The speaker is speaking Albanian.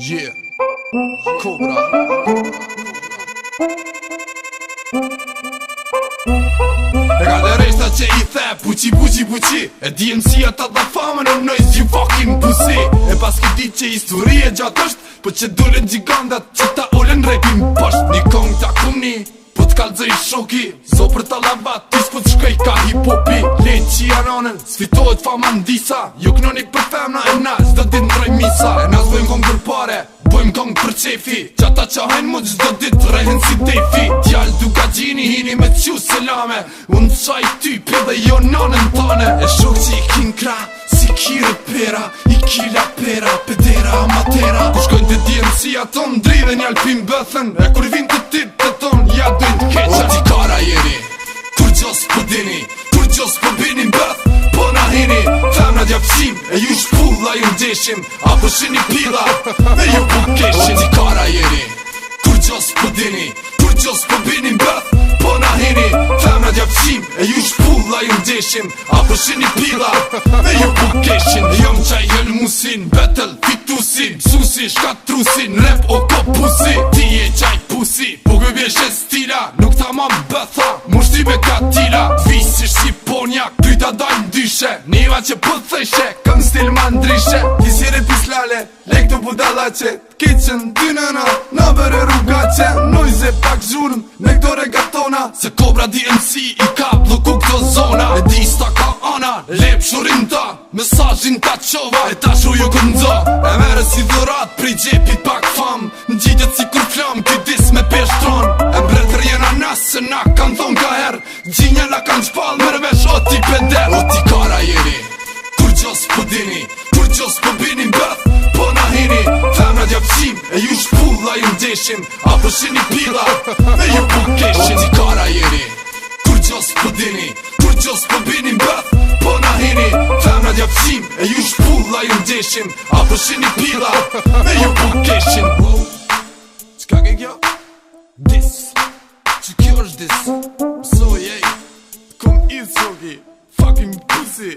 Yeah, Cobra. E ka dhe reshta që i the puqi, puqi, puqi. E DMC ata dha famën o noise you fucking pussy. E pas këti që historie gjatë është, po që dullen gjigandat që ta ulen repin pësht. Një kong ta kumni, po t'kallzoj shoki. Zo për talavat, ty s'po t'shkoj ka hip-hopi. Lejt që janonën, s'fitohet fama ndisa. Jo knonik për femna e na, s'do dit ndroj misa. E na s'bojmë kong për pare, bojmë kong për qefi. Qata qa hajnë mu gjdo dit rehen si defi. Djall duka gjini hini me t'qu selame. Unë t'qaj typi dhe jo nanën tane. E shok që i kin kra, si kire pera. I kila pera, pedera, amatera. Ku shkojnë të DMC ato m'dridhe nj'alpim bëthën. E kur vin të tit të ton, ja dojnë t'keqa. O t'i kara jeni, kur gjos po dini, kur gjos po bini m'bëth. Po na hini, femna djapqim, e ju shpulla ju ndeshim. Apo shini pila, e ju po keshim. O t'i kara jeni, kur gjos po dini, kur gjos po bini m'bëth. Po na hini, femna djapqim, e ju shpulla ju ndeshim. Apo shini pila, e ju po keshim. Jom qaj jëll musin, battle, fitusin. Susi, shkatrusin, rap o ko pusi. Ti e qaj pusi, po gëbjeshe stila. Nuk ta ma m'bëtha, mushti me katila. Visish si ponjak, pyta dajnë dyshe. Neva që po theshe, këm stil ma ndrishe. Kisire pislale, lek të budalace. Kitchen, dy nëna, në bërë rrugace. Nojze pak zhurëm, me këto regatona. Se Cobra DMC i ka bloku këto zona. E dista ka ana, lep shurin ta. Mesazhin ta qova, e ta shuju këndo. E mere si dhurat, pri gjepit pak fam. Në gjitjet si kur flam, kytis me peshtron. E mbretër jena nas, se na kan thon ka her. Gjinja la kan shpal, mërvesh o ti peder. O ti kara jeni, kur gjos po dini, kur gjos po bini m'bëth. Po na hini, femna djapqim, e ju shpulla ju ndeshim. Apo shini pila, e ju po keshim. O ti kara jeni, kur gjos po dini, kur gjos po bini m'bëth. Po na hini, femna djapqim, e ju shpulla ju ndeshim. Apo shini pila, e ju po keshim. Qka ke kjo? Dis, që kjo është dis? So jej, kom idh soki, fucking pussy.